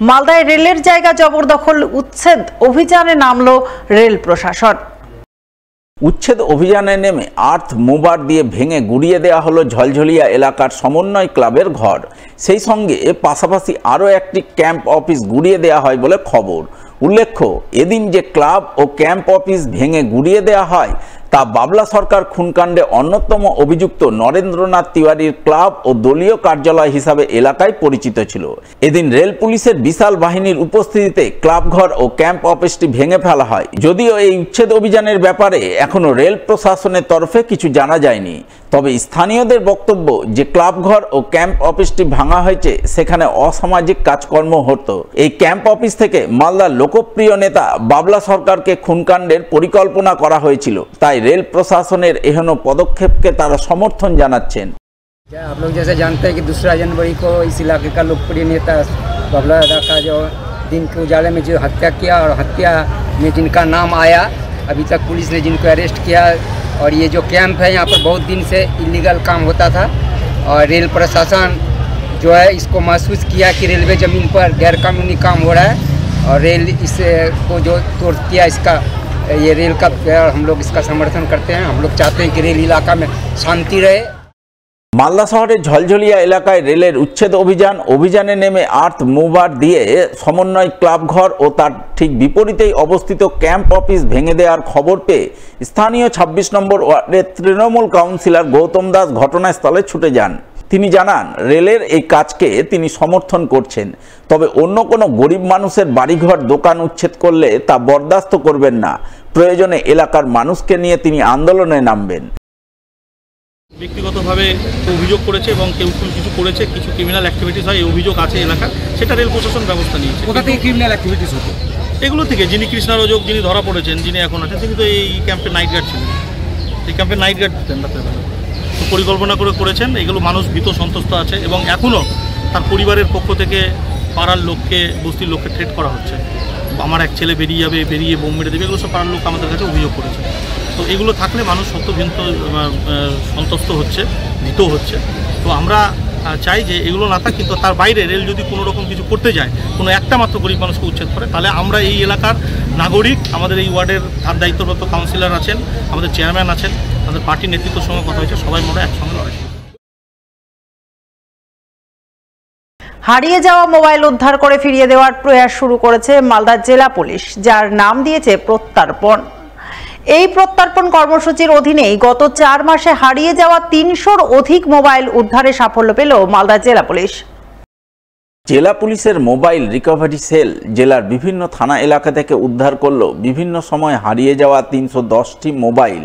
মালদায় রেলের জায়গা জবরদখল উচ্ছেদ অভিযানে নামলো রেল প্রশাসন। উচ্ছেদ অভিযানে নেমে আর্থ মুভার দিয়ে ভেঙে গুড়িয়ে দেওয়া হলো ঝলঝলিয়া এলাকার সমন্বয় ক্লাবের ঘর। সেই সঙ্গে পাশাপাশি আরও একটি ক্যাম্প অফিস গুড়িয়ে দেওয়া হয় বলে খবর। উল্লেখ্য, এদিন যে ক্লাব ও ক্যাম্প অফিস ভেঙে গুড়িয়ে দেওয়া হয় তা বাবলা সরকার খুনকাণ্ডে অন্যতম অভিযুক্ত নরেন্দ্রনাথ তিওয়ারির ক্লাব ও দলীয় কার্যালয় হিসাবে এলাকায় পরিচিত ছিল। এদিন রেল পুলিশের বিশাল বাহিনীর উপস্থিতিতে ক্লাবঘর ও ক্যাম্প অফিসটি ভেঙে ফেলা হয়। যদিও এই উচ্ছেদ অভিযানের ব্যাপারে এখনও রেল প্রশাসনের তরফে কিছু জানা যায়নি, তবে স্থানীয়দের বক্তব্য যে ক্লাবঘর ও ক্যাম্প অফিসটি ভাঙা হয়েছে সেখানে অসামাজিক কাজকর্ম হতো। এই ক্যাম্প অফিস থেকে মালদার লোকপ্রিয় নেতা বাবলা সরকারকে খুনকাণ্ডের পরিকল্পনা করা হয়েছিল, তাই रेल प्रशासन एहन पदक्षेप के तारा समर्थन जानाচ্ছেন। आप लोग जैसे जानते हैं कि 2 जनवरी को इस इलाके का लोकप्रिय नेता बाबला का जो दिन के उजाले में जो हत्या किया और हत्या में जिनका नाम आया, अभी तक पुलिस ने जिनको अरेस्ट किया, और ये जो कैंप है यहाँ पर बहुत दिन से इलीगल काम होता था और रेल प्रशासन जो है इसको महसूस किया कि रेलवे ज़मीन पर गैरकानूनी काम हो रहा है और रेल इसको जो तोड़ दिया, इसका ये रेल का हम लोग इसका समर्थन करते हैं। हम लोग चाहते हैं कि रेल इलाका में शांति रहे। मालदा शहर झलझलिया एलाकाय रेलेर उच्छेद अभियाने नेमे आर्थ मुभार दिए समन्वय क्लाब घर और तार ठीक विपरीतेई अवस्थित कैम्प अफिस भेंगे देওয়ার खबर पेয়ে स्थानीय 26 नम्बर वार्डের तृणमूल काउंसिलर गौतम दास घटनास्थले छुटे जान। তিনি জানান, রেলের এই কাজকে তিনি সমর্থন করছেন, তবে অন্য কোনো গরিব মানুষের বাড়িঘর দোকান উচ্ছেদ করলে তা বরদাস্ত করবেন না। প্রয়োজনে এলাকার মানুষকে নিয়ে তিনি আন্দোলনে নামবেন। ব্যক্তিগতভাবে অভিযোগ করেছে এবং কেউ কিছু করেছে, কিছু ক্রিমিনাল অ্যাক্টিভিটিস হয়, এই অভিযোগ আছে এলাকার, সেটা রেল প্রশাসন ব্যবস্থা নিয়েছে। কোথা থেকে ক্রিমিনাল অ্যাক্টিভিটিস হতো? এগুলো থেকে যিনি কৃষ্ণারোজক, যিনি ধরা পড়েছেন, যিনি এখন আছেন, তিনি তো এই ক্যাম্পের নাইট গার্ড ছিলেন। এই ক্যাম্পের নাইট গার্ড দিতেন রাত্রেবেলা। পরিকল্পনা করে করেছেন। এগুলো মানুষ ভীত সন্ত্রস্ত আছে এবং এখনও তার পরিবারের পক্ষ থেকে পাড়ার লোককে, বস্তির লোককে থ্রেট করা হচ্ছে। আমার এক ছেলে বেরিয়ে যাবে, বেরিয়ে বোম মেরে দেবে, এগুলো সব পাড়ার লোক আমাদের কাছে অভিযোগ করেছে। তো এগুলো থাকলে মানুষ সন্ত্রস্ত হচ্ছে, ভীত হচ্ছে। তো আমরা চাই যে এগুলো না থাক, কিন্তু তার বাইরে রেল যদি কোনো রকম কিছু করতে যায়, কোনো একটা মাত্র গরিব মানুষকে উচ্ছেদ করে, তাহলে আমরা এই এলাকার নাগরিক, আমাদের এই ওয়ার্ডের ধার দায়িত্বরত কাউন্সিলর আছেন, আমাদের চেয়ারম্যান আছেন, আমাদের পার্টির নেতৃত্বের সঙ্গে কথা হয়েছে, সবাই মোটা একসঙ্গে লড়াই। হারিয়ে যাওয়া মোবাইল উদ্ধার করে ফিরিয়ে দেওয়ার প্রয়াস শুরু করেছে মালদা জেলা পুলিশ, যার নাম দিয়েছে প্রত্যর্পণ। এই প্রত্যর্পণ কর্মসূচির অধীনেই গত 4 মাসে হারিয়ে যাওয়া 300-র অধিক মোবাইল উদ্ধারে সাফল্য পেল মালদা জেলা পুলিশ। জেলা পুলিশের মোবাইল রিকভারি সেল জেলার বিভিন্ন থানা এলাকা থেকে উদ্ধার করলো বিভিন্ন সময় হারিয়ে যাওয়া 310টি মোবাইল।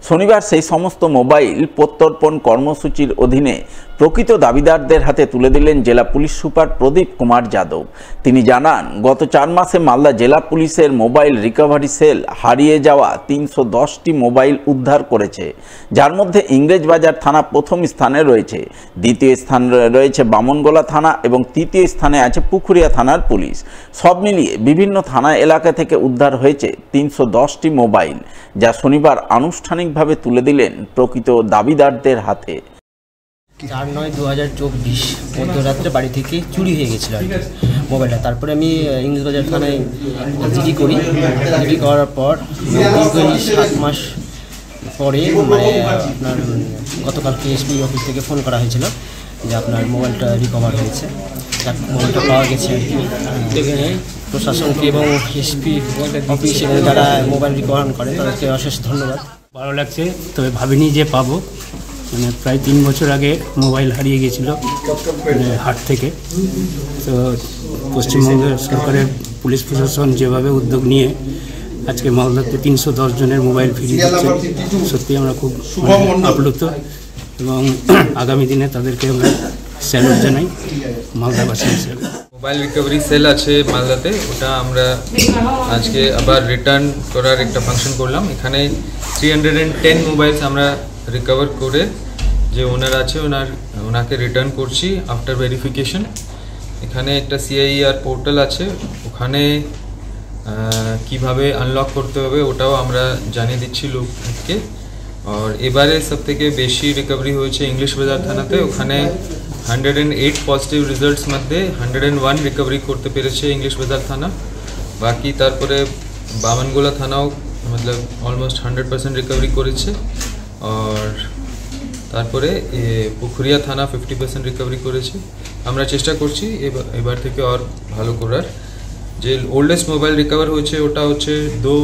শনিবার সেই সমস্ত মোবাইল প্রত্যর্পণ কর্মসূচির অধীনে প্রকৃত দাবিদারদের হাতে তুলে দিলেন জেলা পুলিশ সুপার প্রদীপ কুমার যাদব। তিনি জানান, গত 4 মাসে মালদা জেলা পুলিশের মোবাইল রিকভারি সেল হারিয়ে যাওয়া 310টি মোবাইল উদ্ধার করেছে, যার মধ্যে ইংরেজবাজার থানা প্রথম স্থানে রয়েছে, দ্বিতীয় স্থানে রয়েছে বামনগোলা থানা এবং তৃতীয় স্থানে আছে পুকুরিয়া থানার পুলিশ। সব মিলিয়ে বিভিন্ন থানা এলাকা থেকে উদ্ধার হয়েছে 310টি মোবাইল, যা শনিবার আনুষ্ঠানিকভাবে তুলে দিলেন প্রকৃত দাবিদারদের হাতে। 4/9/2024 মধ্যরাত্রে বাড়ি থেকে চুরি হয়ে গেছিলো মোবাইলটা। তারপরে আমি ইংরেজবাজার থানায় জিডি করি। জিডি করার পর 7 মাস পরে মানে আপনার গতকালকে এসপি অফিস থেকে ফোন করা হয়েছিল যে আপনার মোবাইলটা রিকভার হয়েছে, মোবাইলটা পাওয়া গেছে আর কি। প্রশাসনকে এবং এসপি অফিসে যারা মোবাইল রিকভার করে তাদেরকে অশেষ ধন্যবাদ। ভালো লাগছে, তবে ভাবিনি যে পাবো। মানে প্রায় 3 বছর আগে মোবাইল হারিয়ে গিয়েছিল মানে হাট থেকে। তো পশ্চিমবঙ্গের সরকারের পুলিশ প্রশাসন যেভাবে উদ্যোগ নিয়ে আজকে মালদাতে 310 জনের মোবাইল ফিরিয়ে দিচ্ছে, সত্যি আমরা খুব আপ্লুত এবং আগামী দিনে তাদেরকে আমরা স্যালুট জানাই মালদাবাসী হিসেবে। মোবাইল রিকভারি সেল আছে মালদাতে, ওটা আমরা আজকে আবার রিটার্ন করার একটা ফাংশন করলাম। এখানে 310 মোবাইলস আমরা রিকভার করে যে ওনার আছে ওনাকে রিটার্ন করছি আফটার ভেরিফিকেশন। এখানে একটা সিআইআর পোর্টাল আছে, ওখানে কিভাবে আনলক করতে হবে ওটাও আমরা জানিয়ে দিচ্ছি লোককে। আর এবারে সব থেকে বেশি রিকভারি হয়েছে ইংলিশ বাজার থানাতে, ওখানে 108 পজিটিভ রেজাল্টস মধ্যে 101 রিকভারি করতে পেরেছে ইংলিশ বাজার থানা। বাকি তারপরে বামনগোলা থানাও মতলব অলমোস্ট 100% রিকভারি করেছে। আর তারপরে পুখুরিয়া থানা 50% রিকভারি করেছে। আমরা চেষ্টা করছি এবার থেকে আর ভালো করার। যে ওল্ডেস্ট মোবাইল রিকভার হয়েছে ওটা হচ্ছে 2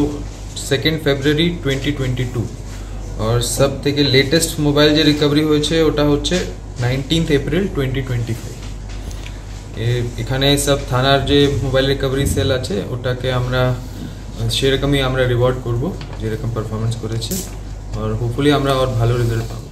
ফেব্রুয়ারি 2022 আর সব থেকে লেটেস্ট মোবাইল যে রিকভারি হয়েছে ওটা হচ্ছে 19 এপ্রিল 2025। এখানে সব থানার যে মোবাইল রিকভারি সেল আছে ওটাকে আমরা সেরকমই আমরা রিওয়ার্ড করব যেরকম পারফরমেন্স করেছে আর হোপফুলি আমরা আর ভালো রেজাল্ট পাবো।